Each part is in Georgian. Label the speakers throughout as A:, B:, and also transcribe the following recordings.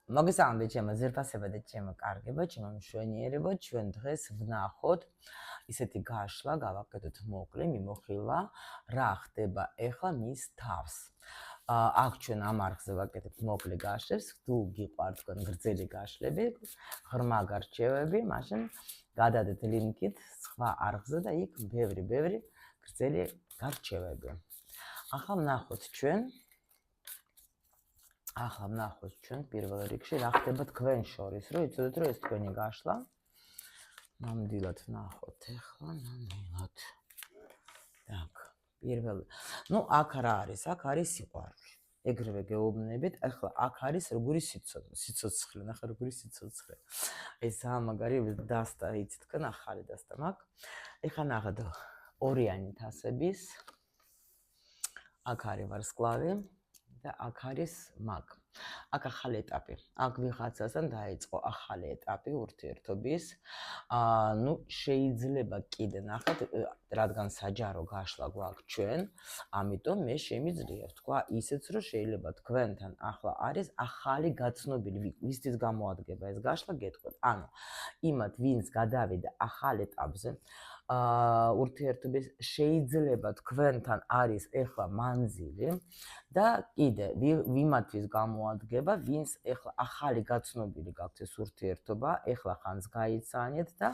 A: მოგესალმებით ჩემო ზირფასება და ჩემო კარგება, ჩემო მშვენიერებო, ჩვენ დღეს ვნახოთ ისეთი გაშლა, გავაკეთოთ მოკლე მიმოხილვა, რა ხდება ეხლა მის თავს. აქ ჩვენ ამ არხზე ვაკეთებთ მოკლე გაშლებს, თუ გიყვართ თქვენ გრძელი გაშლები, ღრმა გარჩევები, მაშინ გადადეთ ლინკით სხვა არხზე და იქ ბევრი გრძელი გარჩევები. ახლა ვნახოთ ჩვენ პირველ რიგში რა ხდება თქვენ შორის, რომ იცოდეთ რომ ეს თქვენი გაშლა. ნამდვილად ვნახოთ ახლა, ნამდვილად. так, პირველ. აქ რა არის? აქ არის სიყვარული. ეგრევე გეუბნებით, ახლა აქ არის როგორი სიცოცხლე, ნახე როგორი სიცოცხლე. ეს მაგარი დასტა, იცით თქვენ ახალი დასტა მაქვს. ეხლა ნახეთ ორიანი თასების. აქ არის ვარსკვლავი. და აქ არის მაგ. აქ ახალი ეტაპი. აქ ვიღაცასთან დაიწყო ახალი ეტაპი ურთიერთობის. შეიძლება კიდე ნახეთ, რადგან საჯარო გაშლა გვაქვს ჩვენ, ამიტომ მე შემიძლია ვთქვა ისიც, რომ შეიძლება თქვენთან ახლა არის ახალი გაცნობილი, ვისთვის გამოადგება ეს გაშლა, გეტყვით. ანუ იმათ, ვინც გადავიდა ახალ ეტაპზე, ურთიერთობის შეიძლება თქვენთან არის ეხლა მანძილი და კიდე ვიმათთვის გამოადგება, ვინც ეხლა ახალი გაცნობილი გაქვთ ეს ურთიერთობა, ეხლა ხანს გაიცანეთ და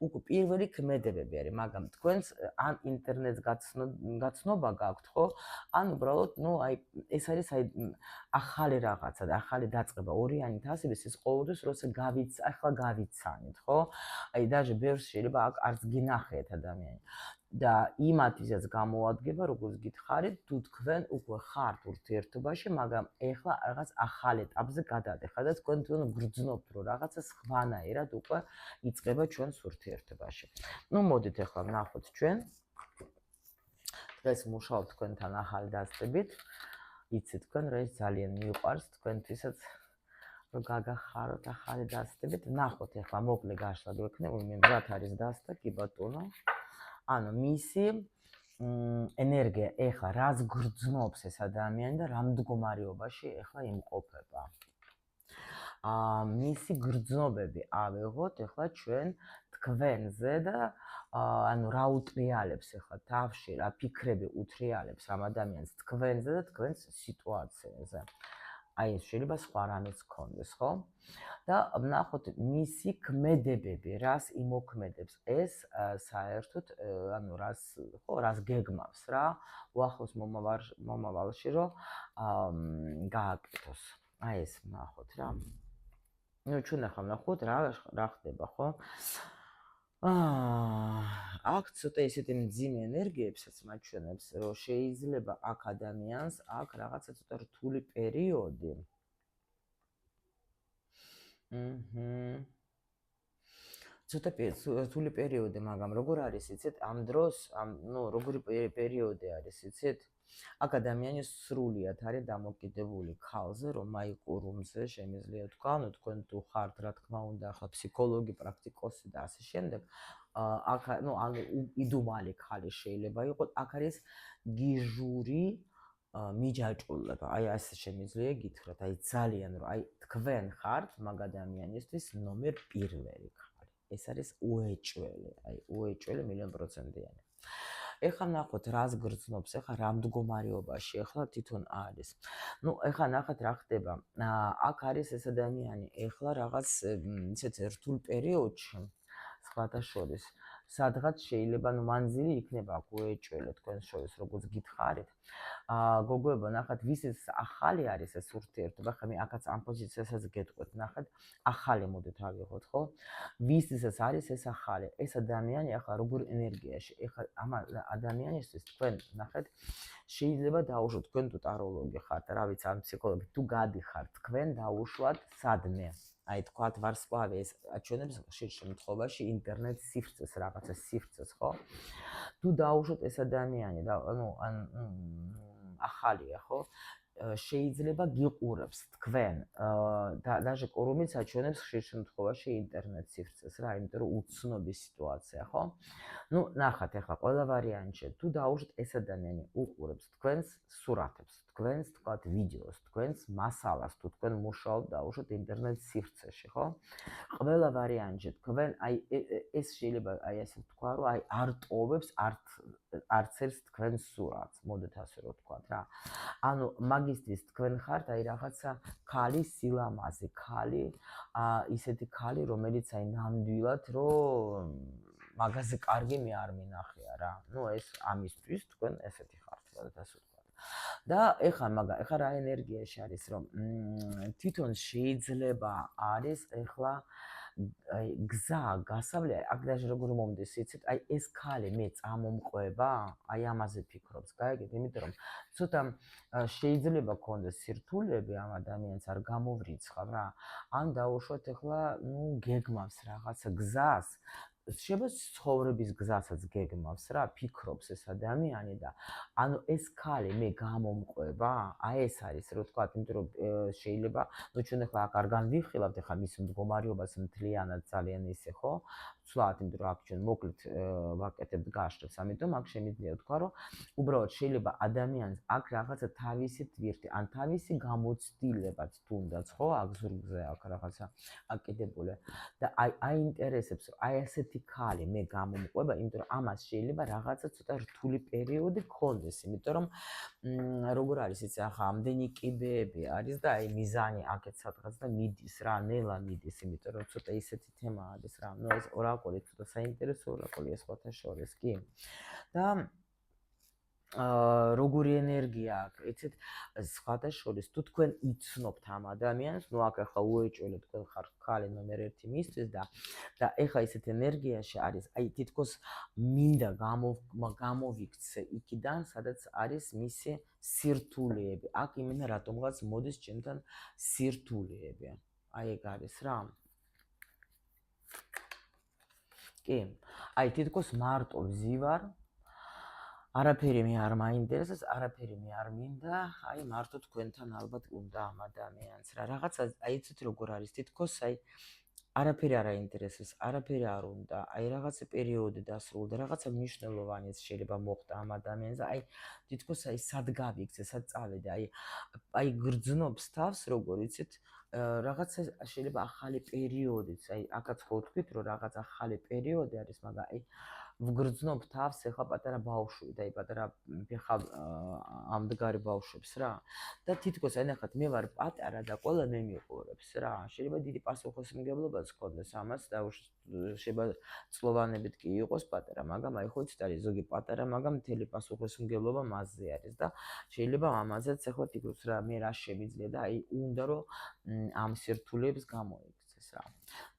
A: უკვე პირველი ქმედებები არის, მაგრამ თქვენს ან ინტერნეტს გაცნობა გაქვთ, ხო? ან უბრალოდ, ეს არის ახალი რაღაცა, ახალი დაწყება, ორიანი თასების ის ყოველთვის როცა ახლა გავიცანეთ, ხო? დაჟე ბევრს შეიძლება აქ არც გინახეთ ადამიანი. და იმათვისაც გამოადგება, როგორც გითხარით, თუ თქვენ უკვე ხართ ურთიერთობაში, მაგრამ ეხლა რაღაც ახალ ეტაპზე გადადიხართ და თქვენ გრძნობთ, რომ რაღაცა სხვანაირად უკვე იწყება ჩვენს ურთიერთობაში. მოდით ეხლა ვნახოთ ჩვენ. დღეს მუშაობთ თქვენთან ახალი დასტებით. იცით თქვენ, რომ ეს ძალიან მიყვარს თქვენთვისაც, რომ გაგახაროთ ახალი დასტებით. ვნახოთ ეხლა მოკლე გაშლა გვექნება, მეგრად არის დასტა, კი ბატონო. ანუ მისი ენერგია ეხლა რას გრძნობს ეს ადამიანი და რამ მდგომარეობაში ეხლა იმყოფება. მისი გრძნობები ავიღოთ ეხლა ჩვენ თქვენზე და ანუ რა უტრიალებს ეხლა თავში, რა ფიქრები უტრიალებს ამ ადამიანს თქვენზე და თქვენს სიტუაციაზე. ეს შეიძლება სხვა რამეც გქონდეს, ხო? და ვნახოთ მისი ქმედებები, რას იმოქმედებს ეს საერთოდ, ანუ რას გეგმავს რა, უახლოს მომავალში რომ გააკეთოს. ეს ვნახოთ რა. ჩვენ ახლა ვნახოთ რა ხდება, ხო? აქ ცოტა ისეთი მძიმე ენერგიებსაც მაჩვენებს, რომ შეიძლება აქ ადამიანს აქ რაღაცა ცოტა რთული პერიოდი. ცოტა რთული პერიოდი, მაგრამ როგორ არის, იცით, ამ დროს, როგორი პერიოდი არის, იცით? აქ ადამიანი სრულიად არის დამოკიდებული ქალზე, რომ მაიკურუმზე შემიძლია თქვა, თქვენ თუ ხართ, რა თქმა უნდა, ახლა ფსიქოლოგი, პრაქტიკოსი და ასე შემდეგ, აქ იდუმალი ხალი შეიძლება იყოს, აქ არის გიჟური მიჯაჭვულება, ასე შემიძლია გითხრათ, ძალიან რომ თქვენ ხართ მაგ ადამიანისთვის ნომერ პირველი ხარი. ეს არის უეჭველი, უეჭველი 100%-იანი. ეხლა ვნახოთ რას გრძნობს, ეხლა რა მდგომარეობაში ეხლა თვითონ არის. ეხლა ნახეთ რა ხდება. აქ არის ეს ადამიანი ეხლა რაღაც ისეთ რთულ პერიოდში, სხვათა შორის, სადღაც შეიძლება მანძილი იქნება აქ უეჭველი თქვენ შორის, როგორც გითხარით. გოგოებო, ნახეთ, ვისაც ახალი არის ეს ურთიერთობა, ხა მე აქაც ამ პოზიციასაც გეტყვით, ნახეთ, ახალი მოდით ავიღოთ, ხო? ვისაც არის ეს ახალი, ეს ადამიანი ახლა როგორ ენერგიაში, ეხლა ამ ადამიანისთვის თქვენ ნახეთ, შეიძლება დაუშვათ თქვენ თუ ტაროლოგი ხართ, რა ვიცი, ან ფსიქოლოგი, თუ გადიხართ, თქვენ დაუშვათ სადმე. თქვათ ვარსკვლავი ეს აჩვენებს ხშირ შემთხვევაში ინტერნეტ სივრცეს, რაღაცა სივრცეს, ხო? თუ დაუშვათ ეს ადამიანი და ახალია, ხო? შეიძლება გიყურებს თქვენ და даже კურუმიც აჩვენებს ხშირ შემთხვევაში ინტერნეტ სივრცეს რა, იმიტომ რომ უცნობი სიტუაცია, ხო? ნახათ ახლა ყველა ვარიანტში, თუ დაუშვათ ეს ადამიანი უყურებს თქვენს სურათებს, თქვენს თქვათ ვიდეოს, თქვენს მასალას, თუ თქვენ მუშაობთ დაუშვათ ინტერნეტ სივრცეში, ხო? ყველა ვარიანტში თქვენ აი ეს შეიძლება აი ასე ვთქვა, რომ აი არ ტოვებს არც ერთ თქვენს სურათს, მოდით ასე რომ ვთქვათ რა. ანუ მაგისტრის თქვენ ხართ აი რაღაცა ქალი სილამაზე, ქალი ისეთი ქალი, რომელიც აი ნამდვილად რომ მაგაზე კარგი მე არ მინახია რა. ნუ ეს ამისთვის თქვენ ესეთი ხართ, მოდით ასე ვთქვათ. და ეხლა რა ენერგიაში არის რომ თვითონ შეიძლება არის ეხლა აი გზა გასავლე აქ даже როგორ მომდის იცით აი ეს ქალი მე წამომყვება აი ამაზე ფიქრობს გაიგეთ იმიტომ რომ ცოტა შეიძლება გქონდეს სირთულეები ამ ადამიანს არ გამოვრიცხავ რა ან დაუშვათ ეხლა ნუ გეგმავს რაღაცა გზას შეიძლება ცხოვრების გზასაც გეგმავს რა ფიქრობს ეს ადამიანი და ანუ ეს ქალი მე გამომყვება აი ეს არის რო თქვა იმიტომ რომ შეიძლება ნუ ჩვენ ახლა არ განვიხილავთ ახლა მის მდგომარეობას მთლიანად ძალიან ისე ხო ვცვლათ იმიტომ რომ აქ ჩვენ მოკლედ ვაკეთებთ გაშრებს ამიტომ აქ შემიძლია ვთქვა რომ უბრალოდ შეიძლება ადამიანს აქ რაღაცა თავისი თვირთი ან თავისი გამოცდილებაც თუნდაც ხო აქ ზურგზე აქ რაღაცა აკიდებული და აი აინტერესებს აი ასეთი ქალი მე გამომყვება იმიტომ რომ ამას შეიძლება რაღაცა ცოტა რთული პერიოდი გქონდეს იმიტომ რომ როგორ არის იცი ახლა ამდენი კიბეები არის და აი მიზანი აქეთ სადღაც და მიდის რა ნელა მიდის იმიტომ რომ ცოტა ისეთი თემა არის რა ნუ ეს ორაკული ცოტა საინტერესო ორაკულია სხვათა შორის კი და როგორი ენერგია აქვს, იცით, სხვათა შორის თუ თქვენ იცნობთ ამ ადამიანს, ნუ აქ ახლა უეჭველეთ თქვენ ხარ ქალი ნომერ 1 მისთვის და ეხლა ისეთ ენერგიაში არის, აი თითქოს მინდა გამოვიქცე იქიდან, სადაც არის მისი სირთულეები. აქ იმენა რატომღაც მოდის ჩემთან სირთულეები. აი ეგ არის რა. კი, აი თითქოს მარტო ვზივარ არაფერი მე არ მაინტერესებს, არაფერი მე არ მინდა, აი მარტო თქვენთან ალბათ უნდა ამ ადამიანს რა. რაღაცა აი იცით როგორ არის, თითქოს აი არაფერი არ აინტერესებს, არაფერი არ უნდა, აი რაღაცა პერიოდი დასრულდა, რაღაცა მნიშვნელოვანიც შეიძლება მოხდა ამ ადამიანს, აი თითქოს აი სად გავიქცე, სად წავედე, აი გრძნობს თავს, როგორ იცით, რაღაცა შეიძლება ახალი პერიოდიც, აი აქაც ხო ვთქვით, რომ რაღაც ახალი პერიოდი არის, მაგრამ აი ვგრძნობ თავს ეხლა პატარა ბავშვი და აი პატარა ხა ამდგარი ბავშვებს რა და თითქოს აი ნახეთ მე ვარ პატარა და ყველა მე მიყურებს რა შეიძლება დიდი პასუხისმგებლობაც გქონდეს ამას და შეიძლება წლოვანებით კი იყოს პატარა მაგრამ აი ხო იცით არის ზოგი პატარა მაგრამ მთელი პასუხისმგებლობა მასზე არის და შეიძლება ამაზეც ეხლა თითქოს რა მე რა შემიძლია და აი უნდა რომ ამ სირთულეებს გამოიქცეს რა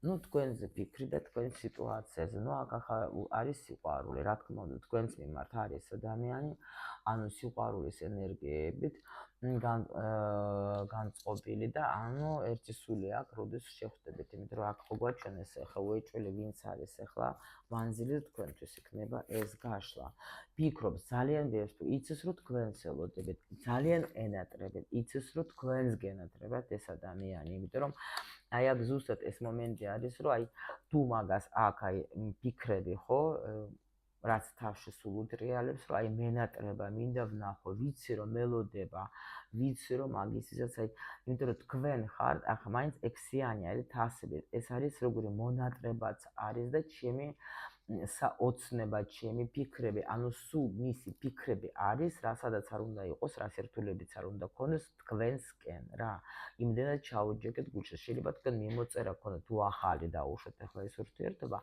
A: ну თქვენზე ფიქრი და თქვენ სიტუაციაზე ну აქ ახლა არის სიყვარული რა თქმა უნდა თქვენს მიმართ არის ადამიანი ანუ სიყვარულის ენერგიებით განწყობილი და ანუ ერთი სული აქვს როდის შეხვდებით იმიტომ რომ აქ ხო გვაჩვენეს ახლა უეჭველი ვინც არის ახლა მანძილი თქვენთვის იქნება ეს გაშლა ფიქრობს ძალიან ბევრს თუ იცის რომ თქვენს ელოდებით ძალიან ენატრებით იცის რომ თქვენს გენატრებათ ეს ადამიანი იმიტომ რომ აი აქ ზუსტად ეს მომენტი არის რომ აი თუ მაგას აქ აი ფიქრები ხო რაც თავში სულ უტრიალებს რომ აი მენატრება მინდა ვნახო ვიცი რომ მელოდება ვიცი რომ მაგისისაც აი იმიტომ რომ თქვენ ხართ ახლა მაინც ექსიანი არის თასები ეს არის როგორი მონატრებაც არის და ჩემი ოცნება ჩემი ფიქრები ანუ სულ მისი ფიქრები არის რასადაც არ უნდა იყოს რა სირთულებიც არ უნდა ქონდეს თქვენსკენ რა იმდენად ჩაუჯექეთ გულში შეიძლება თქვენ მიმოწერა ქონდეთ თუ ახალი დაუშვათ ახლა ეს ურთიერთობა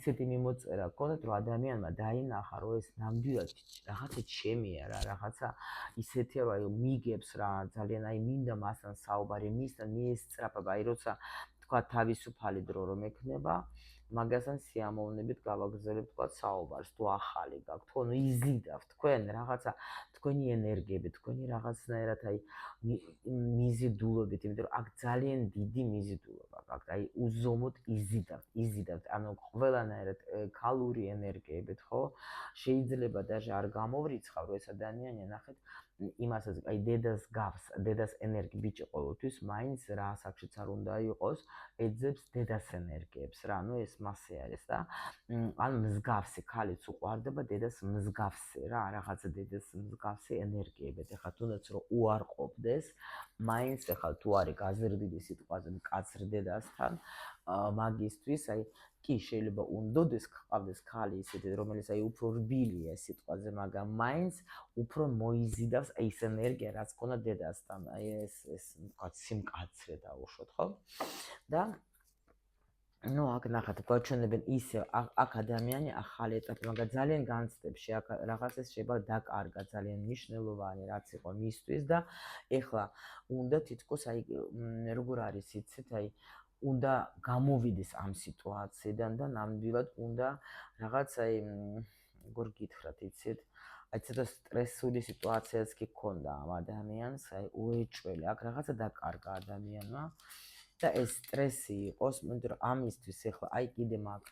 A: ისეთი მიმოწერა ქონდეთ რომ ადამიანმა დაინახა რომ ეს ნამდვილად რაღაცა ჩემია რა რაღაცა ისეთია რომ აი მიგებს რა ძალიან აი მინდა მასთან საუბარი მისთან მიესწრაფა აი როცა თქვა თავისუფალი დრო რომ ექნება მაგასთან სიამოვნებით გავაგრძელებთ თქვა საუბარს თუ ახალი გაქვთ ხო ნუ იზიდავთ თქვენ რაღაცა თქვენი ენერგიები თქვენი რაღაცნაირად აი მიზიდულობით იმიტომ რომ აქ ძალიან დიდი მიზიდულობა გაქვთ აი უზომოდ იზიდავთ ანუ ყველანაირად ქალური ენერგიებით ხო შეიძლება даже არ გამოვრიცხავ რომ ეს ადამიანი ნახეთ იმასაც აი დედას გავს, დედას ენერგი ბიჭი ყოველთვის მაინც რა საკშიც არ უნდა იყოს, ეძებს დედას ენერგიებს რა, ну ეს მასე არის და ან მსგავსი ქალიც უყვარდება დედას მსგავსი რა, რაღაცა დედას მსგავსი ენერგიები. ეხლა თუნდაც რომ უარყოფდეს, მაინც ეხლა თუ არის გაზრდილი სიტყვაზე მკაცრ დედასთან, მაგისთვის აი კი შეიძლება უნდოდეს გყავდეს ქალი ისეთი რომელიც აი უფრო რბილია სიტყვაზე, მაგრამ მაინც უფრო მოიზიდავს აი ეს ენერგია რაც ქონდა დედასთან, აი ეს ვთქვათ სიმკაცრე დაუშვოთ, ხო? და ну აქ ნახეთ გვაჩვენებენ ისე აქ ადამიანი ახალი ეტაპი, მაგრამ ძალიან განცდებს აქ რაღაცას შეიძლება დაკარგა ძალიან მნიშვნელოვანი რაც იყო მისთვის და ეხლა უნდა თითქოს აი როგორ არის იცით აი უნდა გამოვიდეს ამ სიტუაციიდან და ნამდვილად უნდა რაღაც აი როგორ გითხრათ იცით აი ცოტა სტრესული სიტუაციაც კი ქონდა ამ ადამიანს აი უეჭველი აქ რაღაცა დაკარგა ადამიანმა და ეს სტრესი იყოს, იმიტომ რომ ამისთვის ახლა აი კიდე მაგ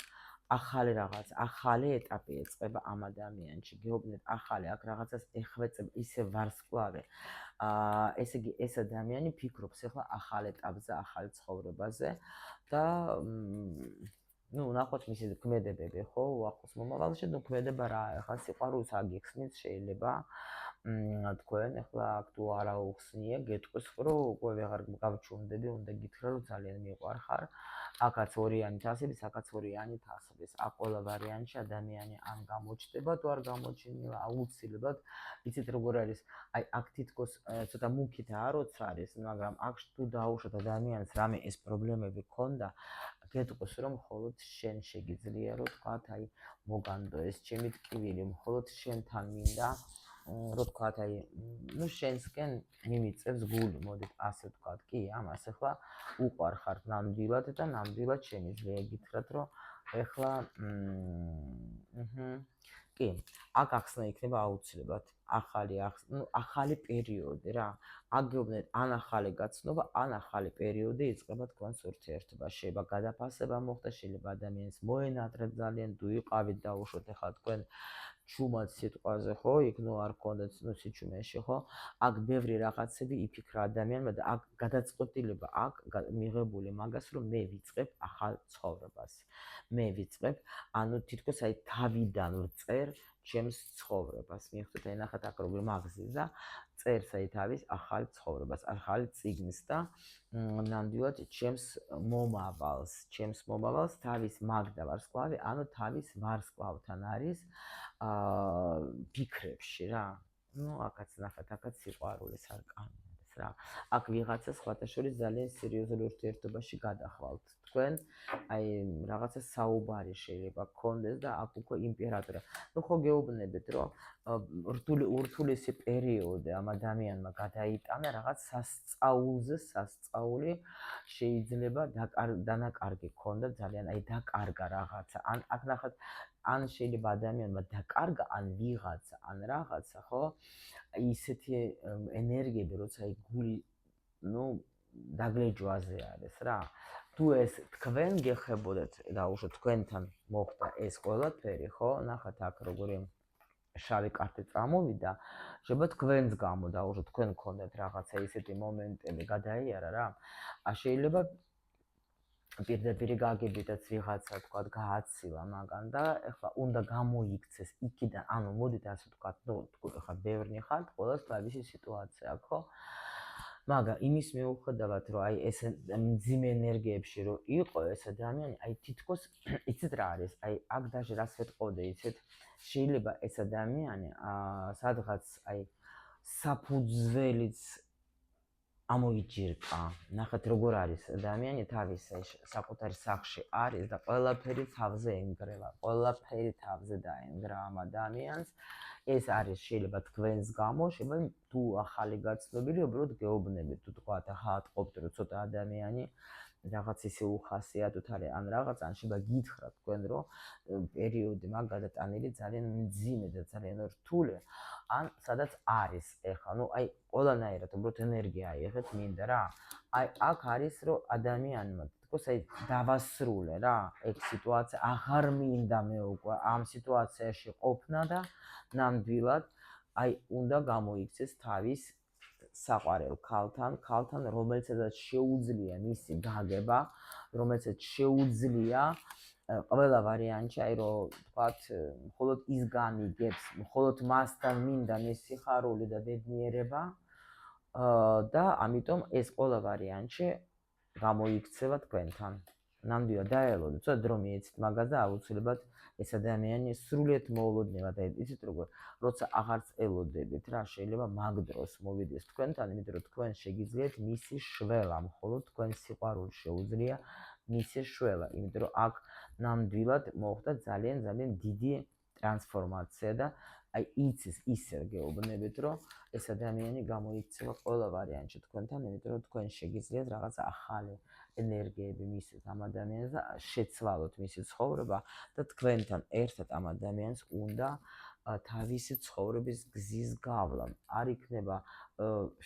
A: ახალი რაღაც, ახალი ეტაპი ეწყება ამ ადამიანში. გეუბნეთ, ახალი აქ რაღაცას ეხვეწებ ისე ვარსკვლავი. ესე იგი ეს ადამიანი ფიქრობს ახლა ახალ ეტაპზე, ახალ ცხოვრებაზე და ну, ნახოთ მისი ქმედებები, ხო, უახლოს მომავალში, ну, ქმედება რა, ახლა სიყვარულს აგიხსნით შეიძლება. თქვენ ახლა აქ თუ არა უხსნია, გეტყვის, რომ უკვე ვეღარ გავჩუმდები, უნდა გითხრა, რომ ძალიან მიყვარხარ. აქაც ორიანით ასების, აქაც ორიანით ასების. აქ ყველა ვარიანტში ადამიანი ან გამოჩნდება, თუ არ გამოჩნილა, აუცილებლად, იცით როგორ არის, აი აქ თითქოს ცოტა მუქითაა როცა არის, მაგრამ აქ თუ დაუშვათ ადამიანს რამე ეს პრობლემები ქონდა, გეტყვის, რომ მხოლოდ შენ შეგიძლია, რომ თქვათ, აი მოგანდო ეს ჩემი ტკივილი, მხოლოდ შენთან მინდა რო თქვათ აი ну შენსკენ მიმიწევს გული, მოდით ასე ვთქვათ, კი, ამას ახლა უყვარხარ ნამდვილად და ნამდვილად შემიძლია გითხრათ, რომ ახლა კი, აქ ახსნა იქნება აუცილებლად ახალი პერიოდი რა. აგეუბნეთ, ან ახალი გაცნობა, ან ახალი პერიოდი იწყება თქვენს ურთიერთობაში. შეიძლება გადაფასება მოხდეს, შეიძლება ადამიანს მოენატრეთ ძალიან, თუ იყავით დაუშვოთ ახლა თქვენ ჩუმად სიტყვაზე, ხო? იქ ნუ არ გქონდეთ ნუ სიჩუმეში, ხო? აქ ბევრი რაღაცები იფიქრა ადამიანმა და აქ გადაწყვეტილება აქ მიღებული მაგას, რომ მე ვიწყებ ახალ ცხოვრებას. მე ვიწყებ, ანუ თითქოს აი თავიდან ვწერ ჩემს ცხოვრებას. მიხვდეთ, აი ნახეთ აქ როგორ მაგზიზა, წერს აი თავის ახალ ცხოვრებას, ახალ წიგნს და ნამდვილად ჩემს მომავალს თავის მაგდა ვარსკვლავი, ანუ თავის ვარსკვლავთან არის ფიქრებში რა. ну აქაც ნახეთ, აქაც სიყვარულის არკანი არის რა. აქ ვიღაცა სხვათა შორის ძალიან სერიოზულ ურთიერთობაში გადახვალთ. თქვენ აი რაღაცა საუბარი შეიძლება გქონდეს და აქ უკვე იმპერატორი. ну ხო გეუბნებით, რომ ურთულესი პერიოდი ამ ადამიანმა გადაიტანა რაღაც სასწაული შეიძლება დანაკარგი ქონდა ძალიან, აი დაკარგა რაღაცა. აქ ნახეთ ან შეიძლება ადამიანმა დაკარგა, ან ვიღაცა, ან რაღაცა, ხო? ისეთი ენერგიები, როცა აი გული, ну, დაგლეჯვაზე არის რა. თუ ეს თქვენ გეხებოდეთ, დაუშვოთ თქვენთან მოხდა ეს ყველაფერი, ხო? ნახეთ აქ როგორი შავი კარტი წამოვიდა, შეიძლება თქვენს გამო დაუშვოთ, თქვენ გქონდეთ რაღაცა ისეთი მომენტები გადაიარა რა. შეიძლება პირდაპირ გაგებიდეთ ვიღაცა თქვათ გააცილა მაგან და ეხლა უნდა გამოიქცეს იქიდან, ანუ მოდით ასე თქვათ, ну, ეხლა ბევრი ხართ, ყველას თავისი სიტუაცია აქვს, ხო? მაგრამ იმის მიუხედავად, რომ აი ეს მძიმე ენერგიებში რომ იყო ეს ადამიანი, აი თითქოს იცით რა არის, აი აქ даже რას ვეთყოდე, იცით, შეიძლება ეს ადამიანი სადღაც აი საფუძველიც ამოიჭირყა. ნახეთ როგორ არის ადამიანი თავის საკუთარ სახლში არის და ყველაფერი თავზე ენგრევა, ყველაფერი თავზე დაენგრა ამ ადამიანს. ეს არის შეიძლება თქვენს გამო, შეიძლება თუ ახალი გაცნობილი, უბრალოდ გეუბნებით, თუ თქვათ ახლა ატყობთ, რომ ცოტა ადამიანი რაღაც ისე უხასიათოთ არის, ან რაღაც, ან შეიძლება გითხრათ თქვენ, რომ პერიოდი მაგ გადატანილი ძალიან მძიმე და ძალიან რთული, ან სადაც არის ეხლა, ну აი ყველანაირად უბრალოდ ენერგია აიღეთ მინდა რა. აი აქ არის რომ ადამიანმა თქოს აი დავასრულე რა, ეგ სიტუაცია აღარ მინდა მე უკვე ამ სიტუაციაში ყოფნა და ნამდვილად აი უნდა გამოიქცეს თავის საყვარელ ქალთან, რომელსაც შეუძლია მისი გაგება, რომელსაც შეუძლია ყველა ვარიანტში, აი რომ თქვათ, მხოლოდ ის განიგებს, მხოლოდ მასთან მინდა მის სიხარული და ბედნიერება და ამიტომ ეს ყველა ვარიანტში გამოიქცევა თქვენთან. ნამდვილად დაელოდეთ, ცოტა დრო მიეცით მაგას და აუცილებლად ეს ადამიანი სრულიად მოულოდნელა და იცით როგორ, როცა აღარც ელოდებით რა, შეიძლება მაგ დროს მოვიდეს თქვენთან, იმიტომ რომ თქვენ შეგიძლიათ მისი შველა, მხოლოდ თქვენ სიყვარულს შეუძლია მისი შველა, იმიტომ რომ აქ ნამდვილად მოხდა ძალიან დიდი ტრანსფორმაცია და აი იცის ისე გეუბნებით, რომ ეს ადამიანი გამოიქცევა ყველა ვარიანტში თქვენთან, იმიტომ რომ თქვენ შეგიძლიათ რაღაც ახალი ენერგიები მისცეთ ამ ადამიანს და შეცვალოთ მისი ცხოვრება და თქვენთან ერთად ამ ადამიანს უნდა თავისი ცხოვრების გზის გავლა. არ იქნება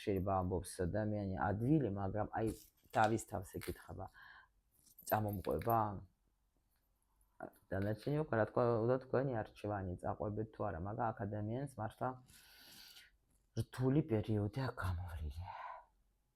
A: შეიძლება ამბობს ადამიანი ადვილი, მაგრამ აი თავის თავს ეკითხება წამომყვება? დანარჩენი უკვე რა თქვა უნდა თქვენი არჩევანი წაყვებეთ თუ არა, მაგრამ აქ ადამიანს მართლა რთული პერიოდი აქვს გამოვლილი.